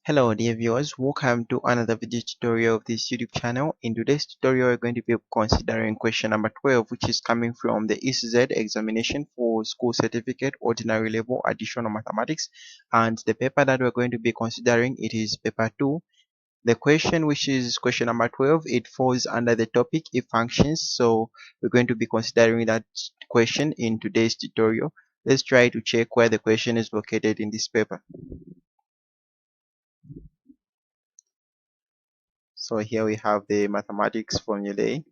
Hello dear viewers, welcome to another video tutorial of this YouTube channel. In today's tutorial, we're going to be considering question number 12, which is coming from the ECZ examination for school certificate ordinary level additional mathematics. And the paper that we're going to be considering, it is paper 2. The question, which is question number 12, it falls under the topic if functions. So we're going to be considering that question in today's tutorial. Let's try to check where the question is located in this paper. So here we have the mathematics formulae,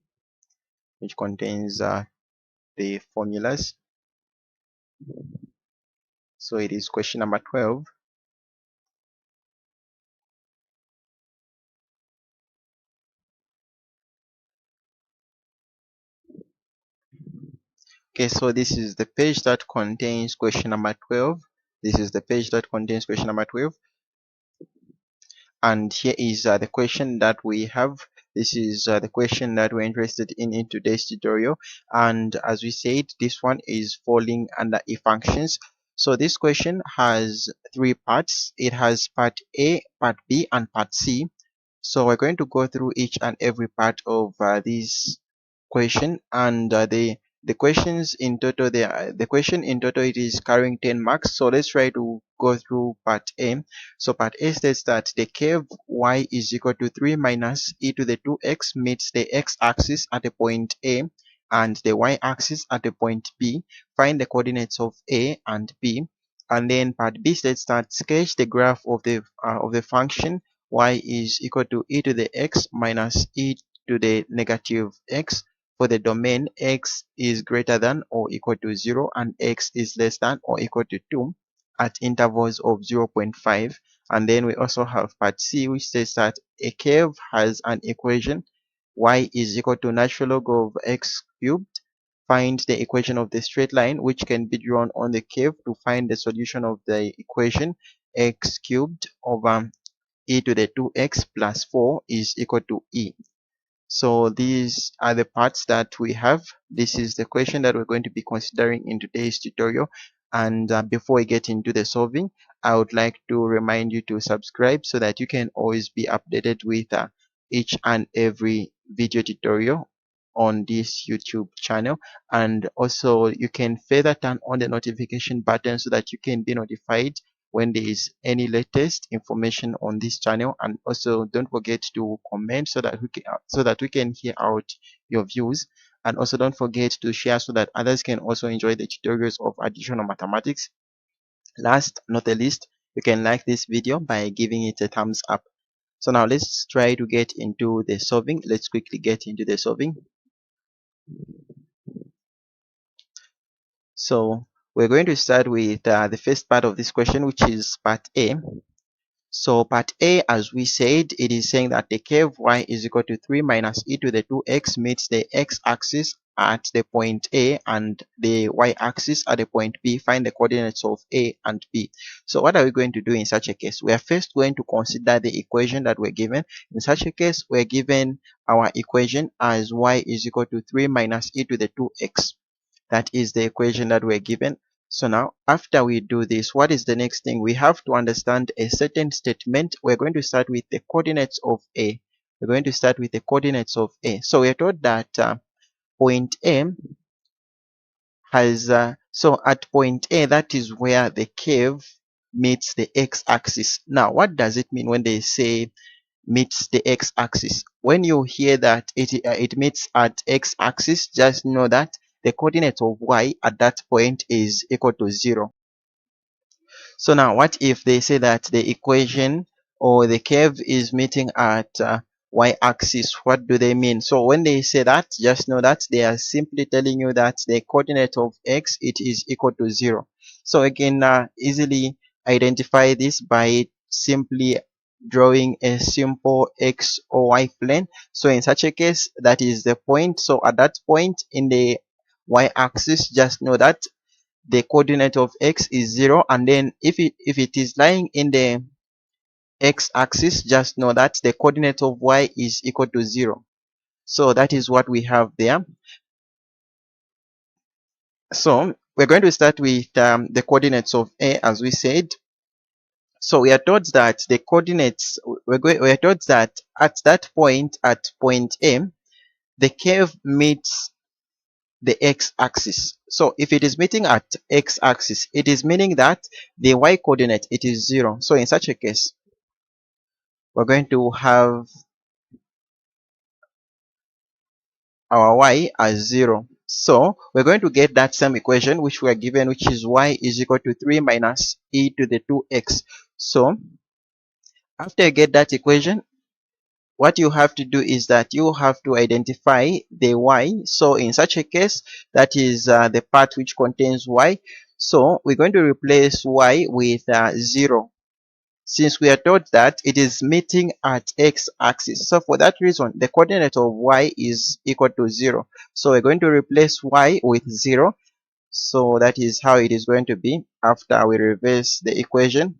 which contains the formulas. So it is question number 12. Okay, so this is the page that contains question number 12. This is the page that contains question number 12. And here is the question that we have. This is the question that we're interested in today's tutorial. And as we said, this one is falling under if functions. So this question has three parts. It has part A, part B, and part C. So we're going to go through each and every part of this question, and the questions in total, the question in total, it is carrying 10 marks. So let's try to go through part A. So part A states that the curve y is equal to 3 minus e to the 2x meets the x-axis at the point A and the y-axis at the point B. Find the coordinates of A and B. And then part B states that sketch the graph of the function y is equal to e to the x minus e to the negative x for the domain x is greater than or equal to 0 and x is less than or equal to 2 at intervals of 0.5. And then we also have part C, which says that a curve has an equation y is equal to natural log of x cubed. Find the equation of the straight line which can be drawn on the curve to find the solution of the equation x cubed over e to the 2x plus 4 is equal to e. So these are the parts that we have. This is the question that we're going to be considering in today's tutorial. And before we get into the solving, I would like to remind you to subscribe so that you can always be updated with each and every video tutorial on this YouTube channel. And also you can further turn on the notification button so that you can be notified when there is any latest information on this channel. And also don't forget to comment so that we can hear out your views. And also don't forget to share so that others can also enjoy the tutorials of additional mathematics. Last not the least, you can like this video by giving it a thumbs up. So now let's try to get into the solving. Let's quickly get into the solving. So we're going to start with the first part of this question, which is part A. So part A, as we said, it is saying that the curve y is equal to 3 minus e to the 2x meets the x-axis at the point A and the y-axis at the point B. Find the coordinates of A and B. So what are we going to do in such a case? We are first going to consider the equation that we're given. In such a case, we're given our equation as y is equal to 3 minus e to the 2x. That is the equation that we're given. So now, after we do this, what is the next thing? We have to understand a certain statement. We're going to start with the coordinates of A. We're going to start with the coordinates of A. So we're told that point A has, so at point A, that is where the curve meets the x-axis. Now, what does it mean when they say meets the x-axis? When you hear that it meets at x-axis, just know that the coordinate of y at that point is equal to 0. So now what if they say that the equation or the curve is meeting at y-axis? What do they mean? So when they say that, just know that they are simply telling you that the coordinate of x, it is equal to 0. So again, easily identify this by simply drawing a simple x or y plane. So in such a case, that is the point. So at that point in the y-axis, just know that the coordinate of x is 0, and then if it is lying in the x-axis, just know that the coordinate of y is equal to 0. So that is what we have there. So we're going to start with the coordinates of A, as we said. So we are told that the coordinates, we are told that at that point, at point M, the curve meets the x-axis. So if it is meeting at x-axis, it is meaning that the y-coordinate, it is 0. So in such a case, we're going to have our y as 0. So we're going to get that same equation which we are given, which is y is equal to 3 minus e to the 2x. So after you get that equation, what you have to do is that you have to identify the y. So in such a case, that is the part which contains y. So we're going to replace y with 0, since we are told that it is meeting at x-axis. So for that reason, the coordinate of y is equal to 0. So we're going to replace y with 0. So that is how it is going to be after we reverse the equation.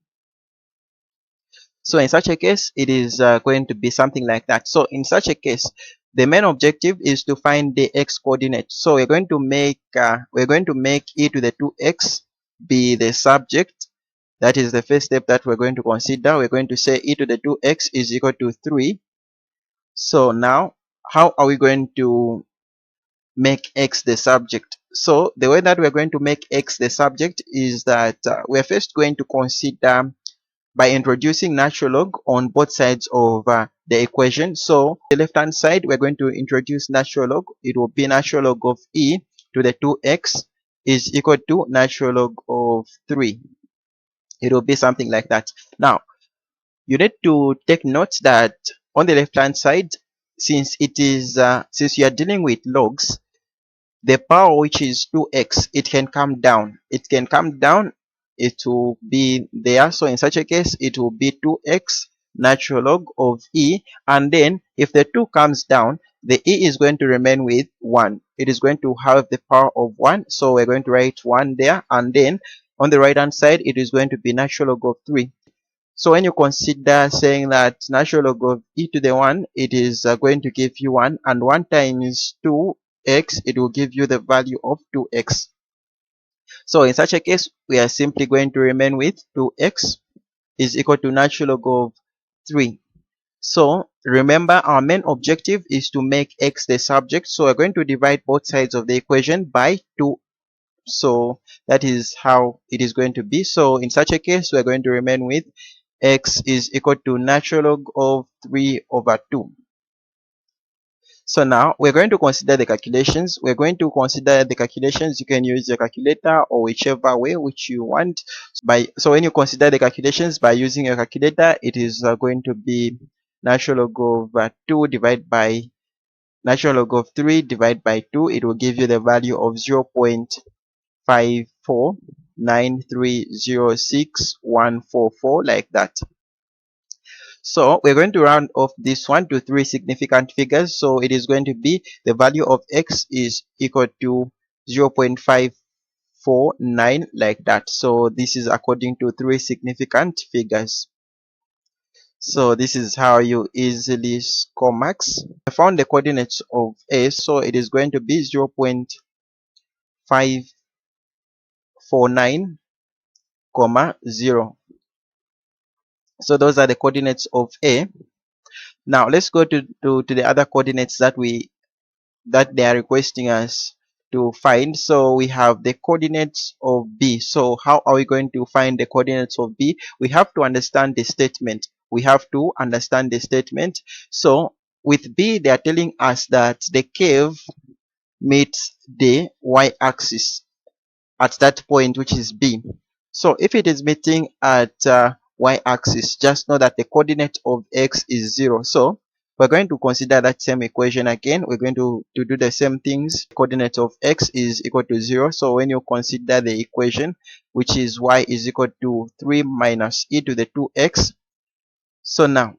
So in such a case, it is going to be something like that. So in such a case, the main objective is to find the x coordinate. So we're going to make e to the 2x be the subject. That is the first step that we're going to consider. We're going to say e to the 2x is equal to 3. So now, how are we going to make x the subject? So the way that we're going to make x the subject is that we're first going to consider by introducing natural log on both sides of the equation. So the left hand side, we're going to introduce natural log. It will be natural log of e to the 2x is equal to natural log of 3. It will be something like that. Now, you need to take note that on the left hand side, since you are dealing with logs, the power which is 2x, it can come down. It will be there. So in such a case, it will be 2x natural log of e, and then if the 2 comes down, the e is going to remain with 1. It is going to have the power of 1. So we're going to write 1 there, and then on the right hand side, it is going to be natural log of 3. So when you consider saying that natural log of e to the 1, it is going to give you 1, and 1 times 2x, it will give you the value of 2x. So in such a case, we are simply going to remain with 2x is equal to natural log of 3. So remember, our main objective is to make x the subject. So we're going to divide both sides of the equation by 2. So that is how it is going to be. So in such a case, we're going to remain with x is equal to natural log of 3 over 2. So now we're going to consider the calculations. You can use your calculator or whichever way which you want. So when you consider the calculations by using your calculator, it is going to be natural log of 2 divided by natural log of 3 divided by 2. It will give you the value of 0.549306144, like that. So we're going to round off this one to 3 significant figures. So it is going to be the value of x is equal to 0.549, like that. So this is according to 3 significant figures. So this is how you easily score marks. I found the coordinates of a, so it is going to be 0.549, 0. So those are the coordinates of a. Now let's go to the other coordinates that they are requesting us to find. So we have the coordinates of b. So how are we going to find the coordinates of b? We have to understand the statement. So with b, they are telling us that the curve meets the y-axis at that point, which is b. So if it is meeting at y-axis, just know that the coordinate of x is 0. So we're going to consider that same equation again. We're going to do the same things. Coordinate of x is equal to 0. So when you consider the equation, which is y is equal to 3 minus e to the 2x. So now,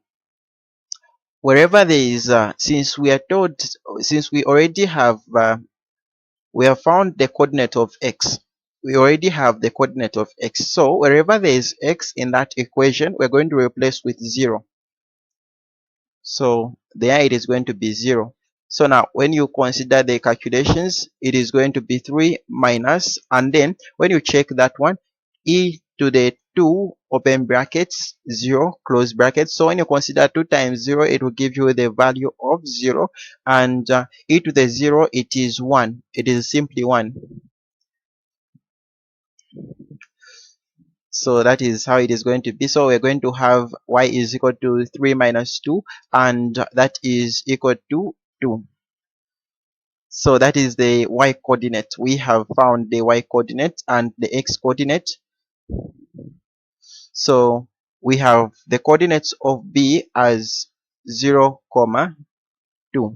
wherever there is, since we already have, we have found the coordinate of x. We already have the coordinate of x. So wherever there is x in that equation, we're going to replace with 0. So there it is going to be 0. So now when you consider the calculations, it is going to be 3 minus, and then when you check that one, e to the 2 open brackets 0 close brackets. So when you consider 2 times 0, it will give you the value of 0, and e to the 0, it is 1. It is simply 1. So that is how it is going to be. So we're going to have y is equal to 3 minus 2, and that is equal to 2. So that is the y coordinate. We have found the y coordinate and the x coordinate. So we have the coordinates of b as 0, 2.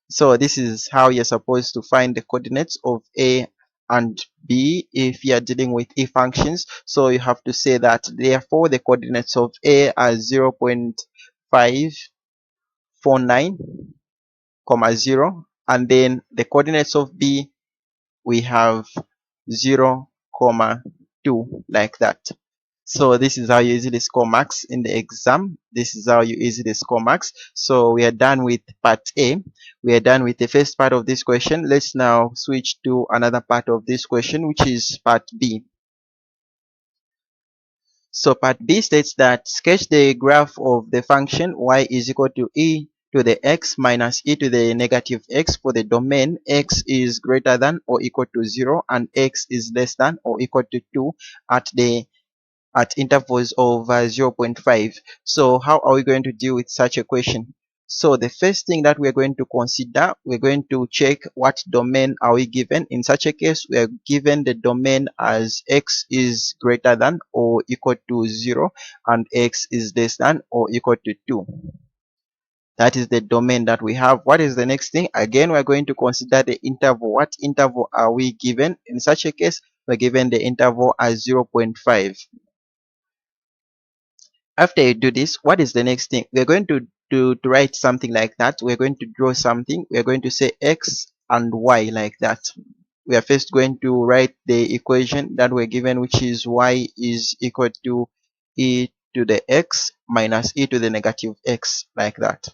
So this is how you're supposed to find the coordinates of a and b if you are dealing with e functions. So you have to say that therefore the coordinates of a are 0.549, 0, and then the coordinates of b we have 0, 2, like that. So this is how you easily score marks in the exam. This is how you easily score marks. So we are done with part A. We are done with the first part of this question. Let's now switch to another part of this question, which is part B. So part B states that sketch the graph of the function y is equal to e to the x minus e to the negative x for the domain x is greater than or equal to 0 and x is less than or equal to 2 at intervals of 0 0.5. So how are we going to deal with such a question? So the first thing that we're going to consider, we're going to check what domain are we given. In such a case, we are given the domain as x is greater than or equal to 0 and x is less than or equal to 2. That is the domain that we have. What is the next thing? Again, we're going to consider the interval. What interval are we given? In such a case, we're given the interval as 0 0.5. After you do this, what is the next thing? We're going to write something like that. We're going to draw something. We're going to say x and y like that. We are first going to write the equation that we're given, which is y is equal to e to the x minus e to the negative x, like that.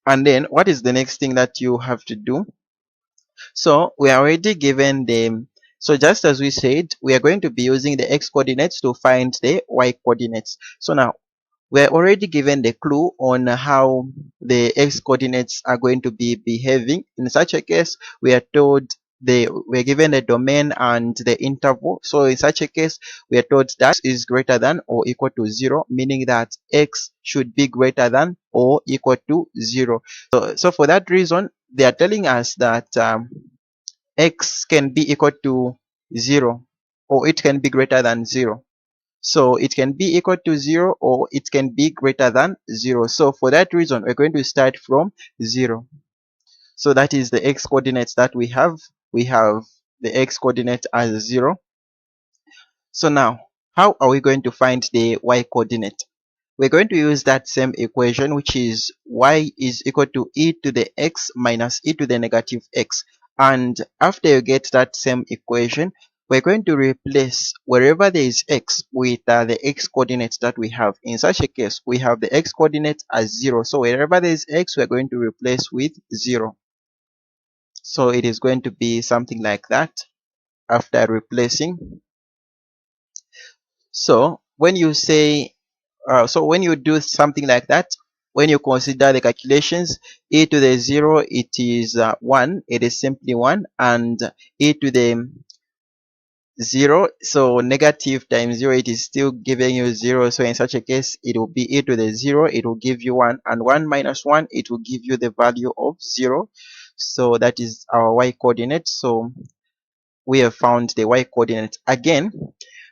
And then what is the next thing that you have to do? So we are already given the, so just as we said, we are going to be using the x coordinates to find the y coordinates. So now we're already given the clue on how the x coordinates are going to be behaving. In such a case, we are told we're given the domain and the interval. So in such a case, we are told that is greater than or equal to 0, meaning that x should be greater than or equal to 0. So for that reason, they are telling us that x can be equal to 0 or it can be greater than 0. So it can be equal to 0 or it can be greater than 0. So for that reason, we're going to start from 0. So that is the x coordinates that we have. We have the x coordinate as 0. So now, how are we going to find the y coordinate? We're going to use that same equation, which is y is equal to e to the x minus e to the negative x. And after you get that same equation, we're going to replace wherever there is x with the x coordinates that we have. In such a case, we have the x coordinate as 0. So wherever there is x, we're going to replace with 0. So it is going to be something like that after replacing. So when you say so when you do something like that, when you consider the calculations, e to the 0, it is 1, it is simply 1, and e to the 0, so negative times 0, it is still giving you 0. So in such a case, it will be e to the 0, it will give you 1, and 1 minus 1, it will give you the value of 0. So that is our y coordinate. So we have found the y coordinate. Again,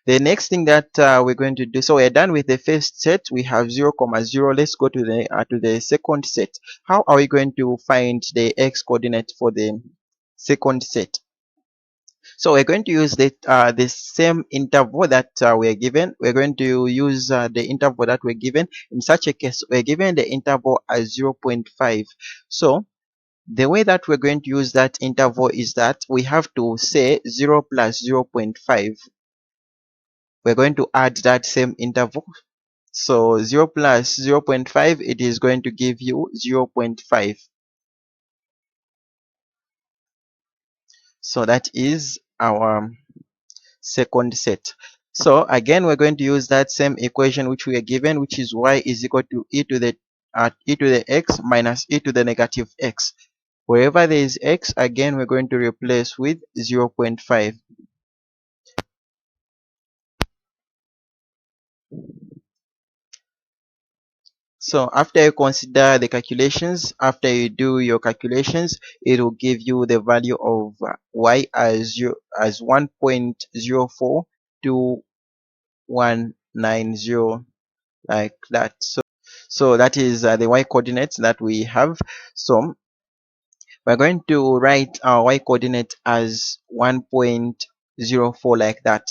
the next thing that we're going to do, so we're done with the first set. We have 0, 0. Let's go to the second set. How are we going to find the x coordinate for the second set? So we're going to use the same interval that we're given. We're going to use the interval that we're given. In such a case, we're given the interval as 0 0.5. So the way that we're going to use that interval is that we have to say 0 plus 0 0.5. We're going to add that same interval. So 0 plus 0 0.5, it is going to give you 0 0.5. So that is our second set. So again, we're going to use that same equation which we are given, which is y is equal to e to the x minus e to the negative x. Wherever there is x, again we're going to replace with 0.5. So after you consider the calculations, after you do your calculations, it will give you the value of y as 1.042190, like that. So that is the y coordinates that we have. So we're going to write our y coordinate as 1.04, like that.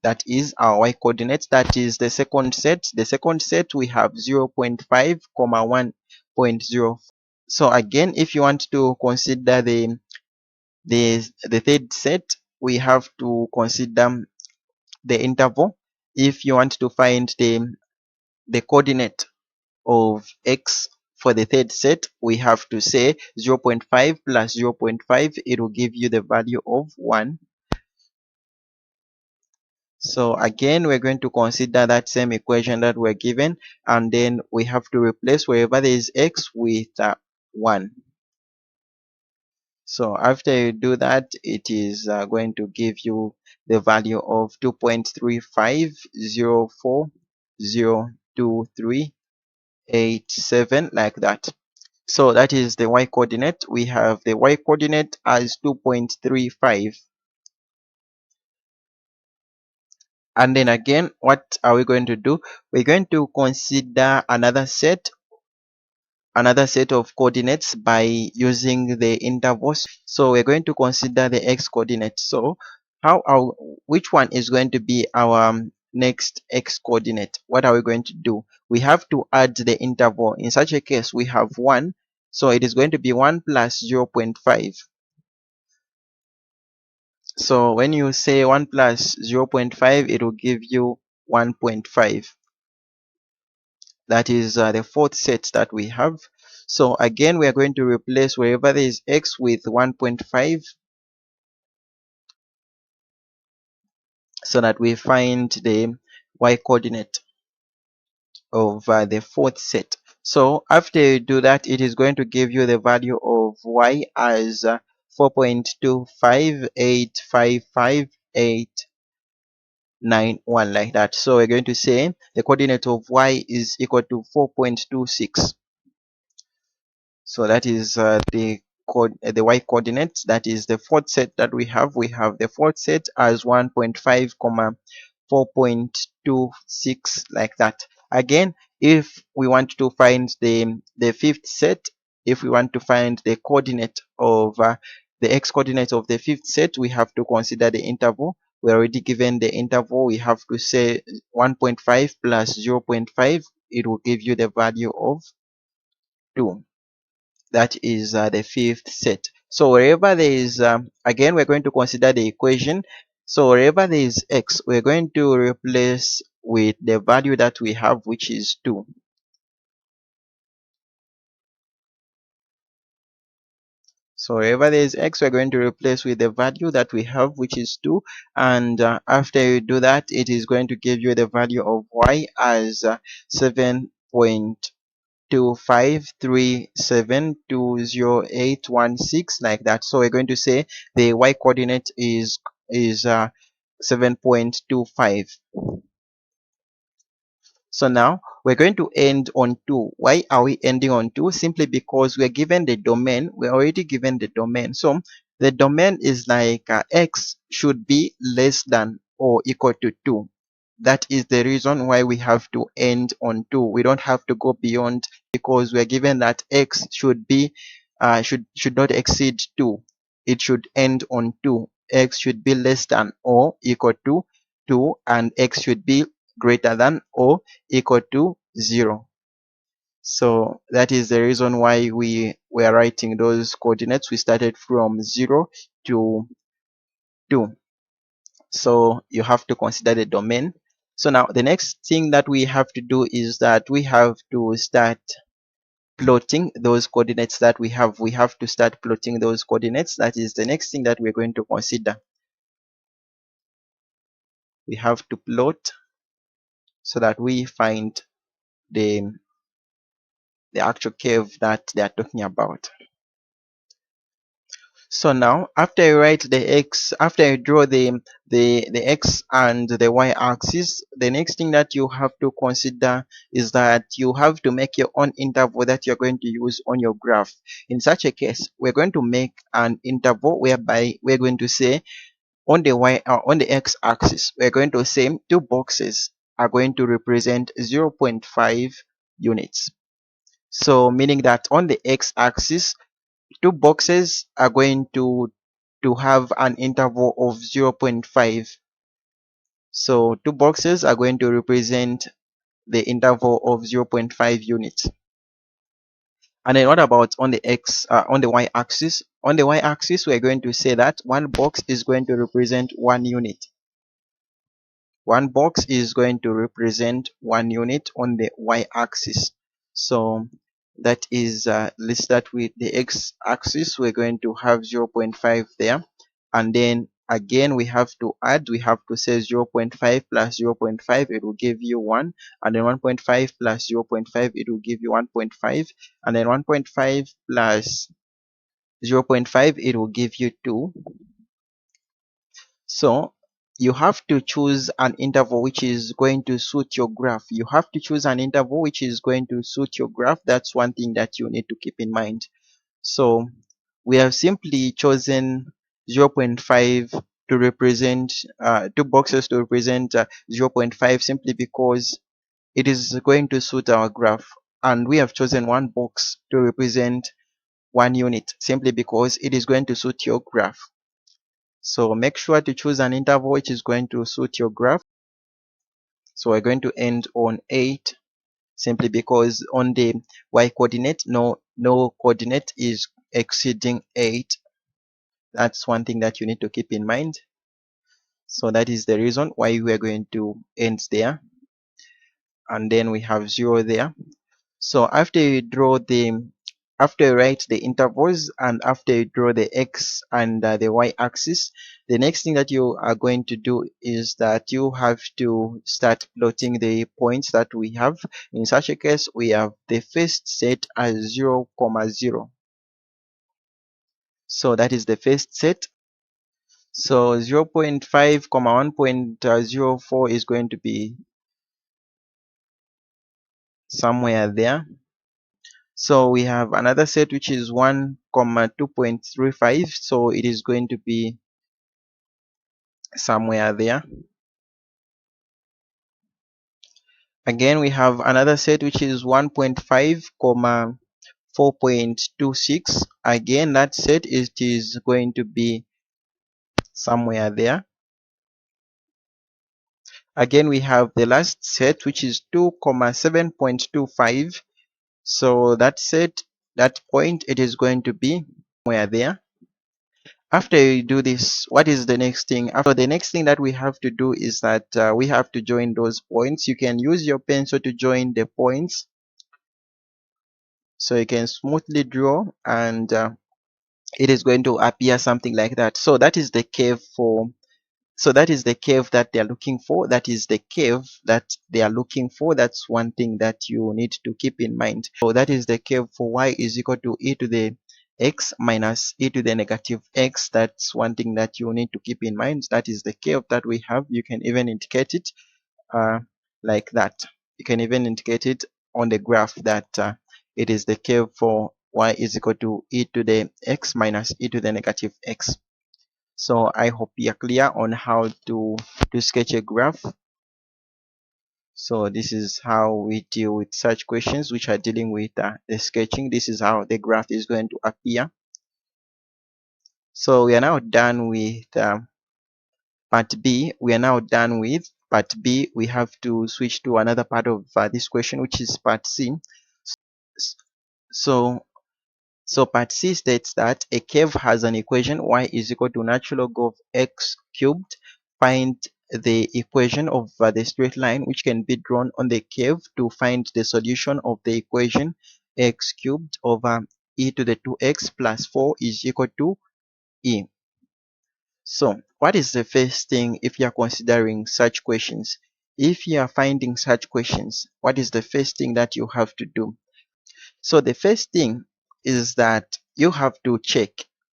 That is our y coordinate. That is the second set. The second set we have 0.5 comma 1.0. So again, if you want to consider the third set, we have to consider the interval. If you want to find the coordinate of x for the third set, we have to say 0.5 plus 0.5, it will give you the value of 1. So again, we're going to consider that same equation that we're given, and then we have to replace wherever there is x with 1. So after you do that, it is going to give you the value of 2.35040238, like that. So that is the y coordinate. We have the y coordinate as 2.35. And then again, what are we going to do? We're going to consider another set of coordinates by using the intervals. So we're going to consider the x coordinate. So which one is going to be our next x coordinate? What are we going to do? We have to add the interval. In such a case, we have 1. So it is going to be 1 plus 0.5. So when you say 1 plus 0.5, it will give you 1.5. That is the fourth set that we have. So again, we are going to replace wherever there is x with 1.5, so that we find the y coordinate of the fourth set. So after you do that, it is going to give you the value of y as 4.258555891, like that. So we're going to say the coordinate of y is equal to 4.26. So that is the y coordinates. That is the fourth set that we have. We have the fourth set as 1.5 comma 4.26, like that. Again, if we want to find the fifth set, if we want to find the coordinate of the x coordinate of the fifth set, we have to consider the interval. We're already given the interval. We have to say 1.5 plus 0.5, it will give you the value of 2. That is the fifth set. So wherever there is again, we're going to consider the equation. So wherever there is x, we're going to replace with the value that we have, which is 2. So wherever there is x, we're going to replace with the value that we have, which is 2. And after you do that, it is going to give you the value of y as 7.253720816, like that. So we're going to say the y coordinate is 7.25. So now we're going to end on 2. Why are we ending on 2? Simply because we're given the domain. We're already given the domain. So the domain is like x should be less than or equal to 2. That is the reason why we have to end on 2. We don't have to go beyond, because we're given that x should be should not exceed 2. It should end on 2. X should be less than or equal to 2, and x should be greater than or equal to 0. So that is the reason why we were writing those coordinates. We started from 0 to 2. So you have to consider the domain. So now the next thing that we have to do is that we have to start plotting those coordinates that we have. We have to start plotting those coordinates. That is the next thing that we're going to consider. we have to plot so that we find the actual curve that they are talking about. So now after you write the x, after you draw the x and the y axis, the next thing that you have to consider is that you have to make your own interval that you're going to use on your graph. In such a case, we're going to make an interval whereby we're going to say on the on the x axis, we're going to say two boxes are going to represent 0.5 units. So meaning that on the x axis, two boxes are going to have an interval of 0.5. So two boxes are going to represent the interval of 0.5 units. And then what about on the on the y axis? On the y axis, we're going to say that one box is going to represent 1 unit. One box is going to represent 1 unit on the y axis. So that is, let's start with the x axis. We're going to have 0.5 there, and then again we have to add, we have to say 0.5 plus 0.5, it will give you 1, and then 1.5 plus 0.5, it will give you 1.5, and then 1.5 plus 0.5, it will give you 2. So you have to choose an interval which is going to suit your graph. You have to choose an interval which is going to suit your graph. That's one thing that you need to keep in mind. So we have simply chosen 0.5 to represent two boxes to represent 0.5 simply because it is going to suit our graph, and we have chosen one box to represent 1 unit simply because it is going to suit your graph. So make sure to choose an interval which is going to suit your graph. So we're going to end on 8 simply because on the y coordinate, no coordinate is exceeding 8. That's one thing that you need to keep in mind. So that is the reason why we are going to end there, and then we have 0 there. So after you draw after you write the intervals and after you draw the x and the y axis, the next thing that you are going to do is that you have to start plotting the points that we have. In such a case, we have the first set as 0, 0. So that is the first set. So 0.5, 1.04 is going to be somewhere there. So we have another set which is 1, 2.35. So it is going to be somewhere there. Again, we have another set which is 1.5, 4.26. Again, that set is going to be somewhere there. Again, we have the last set which is 2, 7.25. So that set, that point, it is going to be somewhere there. After you do this, what is the next thing? After, the next thing that we have to do is that we have to join those points. You can use your pencil to join the points, so you can smoothly draw, and it is going to appear something like that. So that is the curve for, so that is the curve that they are looking for. That is the curve that they are looking for. That's one thing that you need to keep in mind. So that is the curve for y is equal to e to the x minus e to the negative x. That's one thing that you need to keep in mind. That is the curve that we have. You can even indicate it like that. You can even indicate it on the graph that it is the curve for y is equal to e to the x minus e to the negative x. So I hope you are clear on how to sketch a graph. So this is how we deal with such questions which are dealing with the sketching. This is how the graph is going to appear. So we are now done with part B. We are now done with part B. We have to switch to another part of this question, which is part C. So part C states that a curve has an equation y is equal to natural log of x cubed. Find the equation of the straight line which can be drawn on the curve to find the solution of the equation x cubed over e to the 2x plus 4 is equal to e. So what is the first thing if you are considering such questions? If you are finding such questions, what is the first thing that you have to do? So the first thing is that you have to check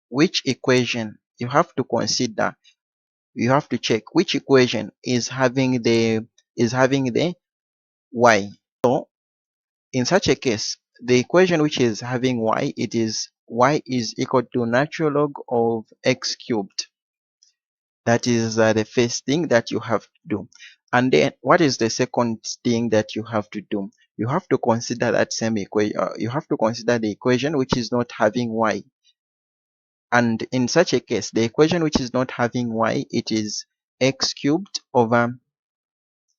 which equation you have to consider. You have to check which equation is having the y. So in such a case, the equation which is having y, it is y is equal to natural log of x cubed. That is the first thing that you have to do. And then what is the second thing that you have to do? You have to consider that same equation. You have to consider the equation which is not having y. And in such a case, the equation which is not having y, it is x cubed over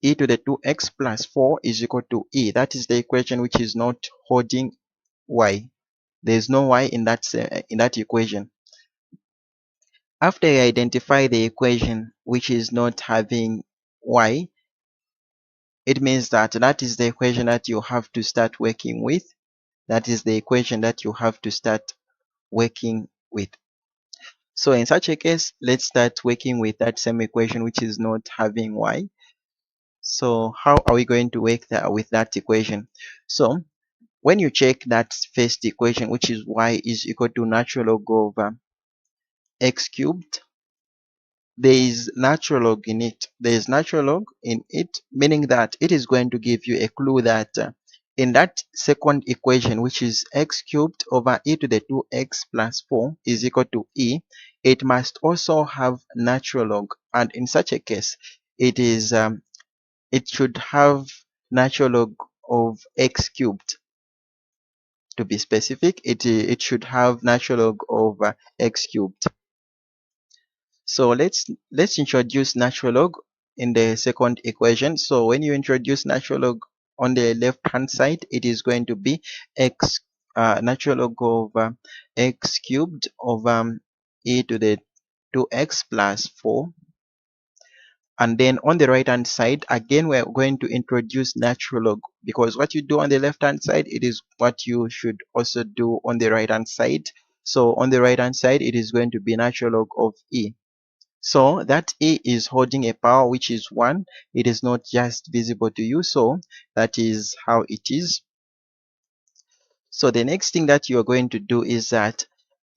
e to the 2x plus 4 is equal to e. That is the equation which is not holding y. There is no y in that equation. After you identify the equation which is not having y, it means that that is the equation that you have to start working with. That is the equation that you have to start working with. So in such a case, let's start working with that same equation which is not having y. So how are we going to work with that equation? So when you check that first equation, which is y is equal to natural log of x cubed, there is natural log in it. There is natural log in it, meaning that it is going to give you a clue that in that second equation, which is x cubed over e to the 2x plus 4 is equal to e, it must also have natural log. And in such a case, it should have natural log of x cubed. To be specific, it should have natural log of x cubed. So let's introduce natural log in the second equation. So when you introduce natural log on the left hand side, it is going to be x natural log of x cubed over e to the 2x plus 4. And then on the right hand side, again, we're going to introduce natural log, because what you do on the left hand side, it is what you should also do on the right hand side. So on the right hand side, it is going to be natural log of e. So that e is holding a power which is 1. It is not just visible to you. So that is how it is. So the next thing that you are going to do is that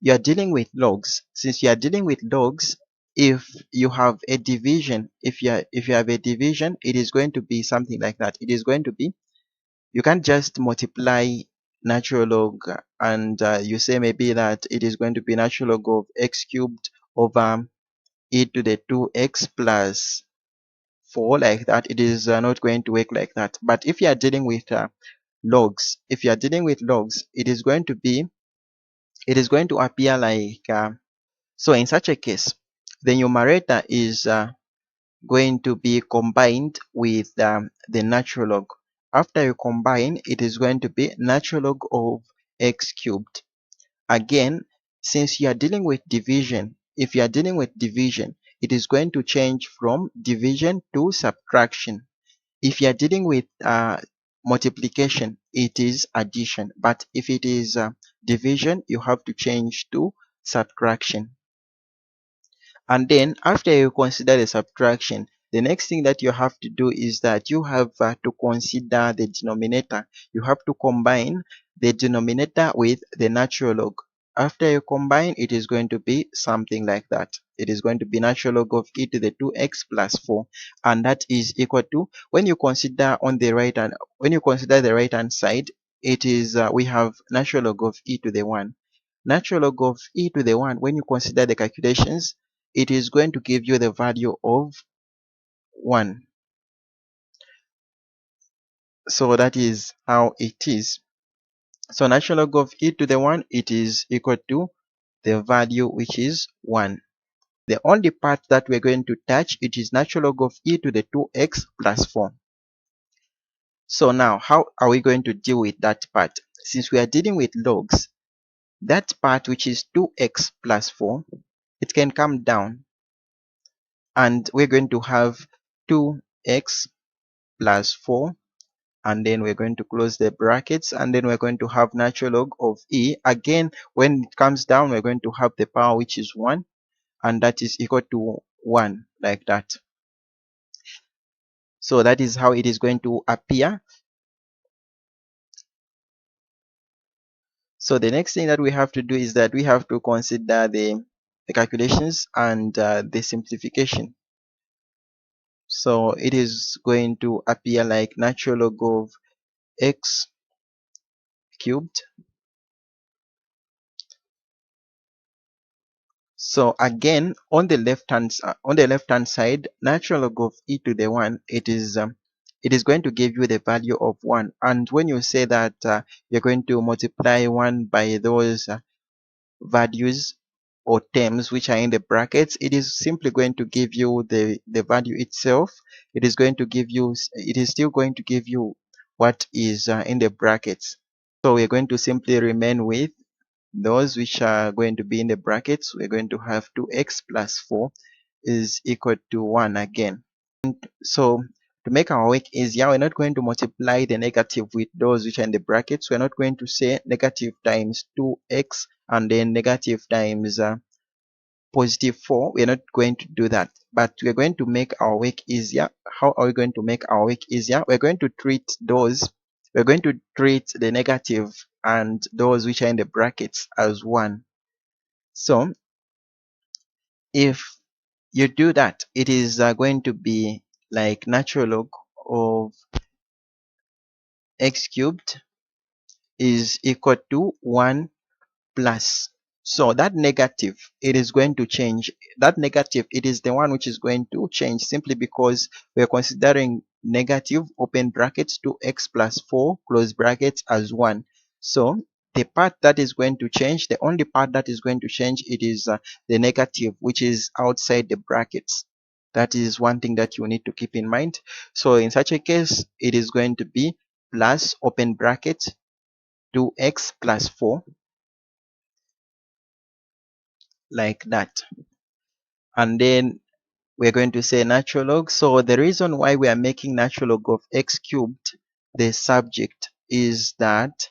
you are dealing with logs. Since you are dealing with logs, if you have a division, if you have a division, it is going to be something like that. It is going to be, you can't just multiply natural log and you say maybe that it is going to be natural log of x cubed over e to the 2x plus 4 like that. It is not going to work like that. But if you are dealing with logs, if you are dealing with logs, it is going to appear like so in such a case, the numerator is going to be combined with the natural log. After you combine, it is going to be natural log of x cubed. Again, since you are dealing with division, if you are dealing with division, it is going to change from division to subtraction. If you are dealing with multiplication, it is addition. But if it is division, you have to change to subtraction. And then after you consider the subtraction, the next thing that you have to do is that you have to consider the denominator. You have to combine the denominator with the natural log. After you combine, it is going to be something like that. It is going to be natural log of e to the 2x plus 4, and that is equal to, when you consider on the right hand, when you consider the right hand side, it is we have natural log of e to the 1. Natural log of e to the 1, when you consider the calculations, it is going to give you the value of 1. So that is how it is. So natural log of e to the 1, it is equal to the value which is 1. The only part that we're going to touch, it is natural log of e to the 2x plus 4. So now, how are we going to deal with that part? Since we are dealing with logs, that part which is 2x plus 4, it can come down, and we're going to have 2x plus 4, and then we're going to close the brackets, and then we're going to have natural log of e. Again, when it comes down, we're going to have the power which is 1, and that is equal to 1, like that. So that is how it is going to appear. So the next thing that we have to do is that we have to consider the calculations and the simplification. So it is going to appear like natural log of x cubed. So again, on the left hand side, natural log of e to the 1, it is going to give you the value of 1. And when you say that you're going to multiply 1 by those values or terms which are in the brackets, it is simply going to give you the value itself. It is still going to give you what is in the brackets. So we're going to simply remain with those which are going to be in the brackets. We're going to have 2x plus 4 is equal to 1 again. So to make our work easier, we're not going to multiply the negative with those which are in the brackets. We're not going to say negative times 2x and then negative times positive 4. We're not going to do that, but we're going to make our work easier. How are we going to make our work easier? We're going to treat the negative and those which are in the brackets as 1. So if you do that, it is going to be like natural log of x cubed is equal to 1 plus. So that negative, it is going to change. That negative, it is the one which is going to change simply because we are considering negative open brackets 2x plus 4 close brackets as 1. So the part that is going to change, the only part that is going to change, it is the negative which is outside the brackets. That is one thing that you need to keep in mind. So in such a case, it is going to be plus open bracket 2x plus 4, like that. And then we're going to say natural log. So the reason why we are making natural log of x cubed the subject is that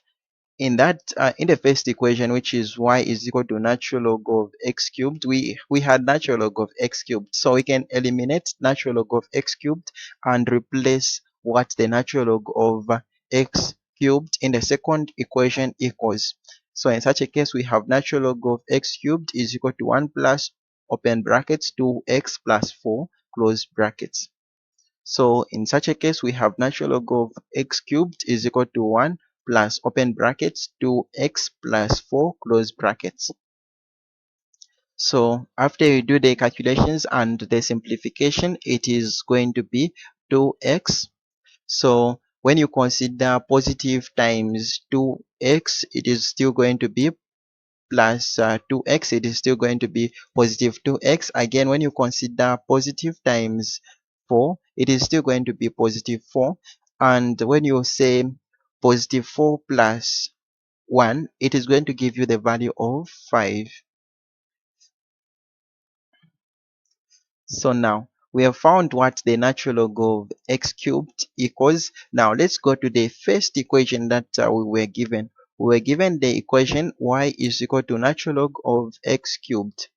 in the first equation, which is y is equal to natural log of x cubed, we had natural log of x cubed. So we can eliminate natural log of x cubed and replace what the natural log of x cubed in the second equation equals. So in such a case, we have natural log of x cubed is equal to 1 plus open brackets 2x plus 4 close brackets. So in such a case, we have natural log of x cubed is equal to 1 plus open brackets 2x plus 4 close brackets. So after you do the calculations and the simplification, it is going to be 2x. So when you consider positive times 2x, it is still going to be plus 2x, it is still going to be positive 2x. Again, when you consider positive times 4, it is still going to be positive 4. And when you say positive 4 plus 1, it is going to give you the value of 5. So now we have found what the natural log of x cubed equals. Now let's go to the first equation that we were given. We were given the equation y is equal to natural log of x cubed.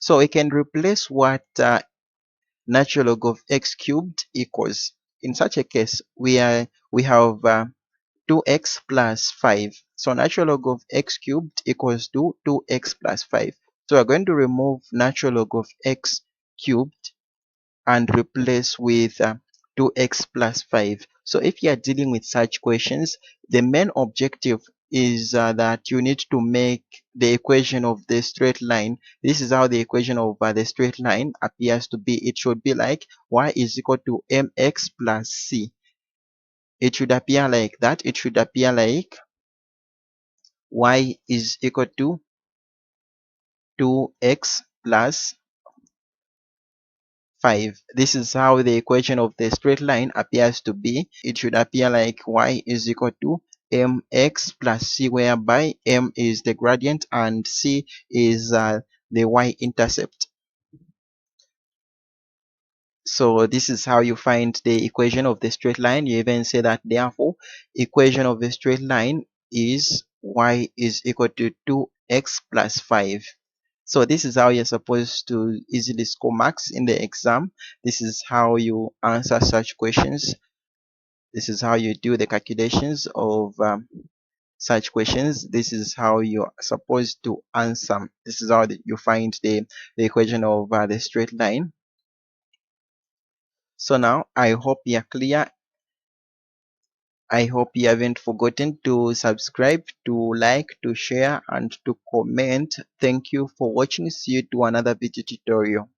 So we can replace what natural log of x cubed equals. In such a case, we have 2x plus 5. So natural log of x cubed equals to 2x plus 5. So we're going to remove natural log of x cubed and replace with 2x plus 5. So if you are dealing with such questions, the main objective is that you need to make the equation of the straight line. This is how the equation of the straight line appears to be. It should be like y is equal to mx plus c. It should appear like that. It should appear like y is equal to 2x plus 5. This is how the equation of the straight line appears to be. It should appear like y is equal to mx plus c, whereby m is the gradient and c is the y-intercept. So this is how you find the equation of the straight line. You even say that therefore equation of the straight line is y is equal to 2x plus 5. So this is how you're supposed to easily score marks in the exam. This is how you answer such questions. This is how you do the calculations of such questions. This is how you're supposed to answer. This is how you find the equation of the straight line. So now I hope you're clear. I hope you haven't forgotten to subscribe, to like, to share, and to comment. Thank you for watching. See you to another video tutorial.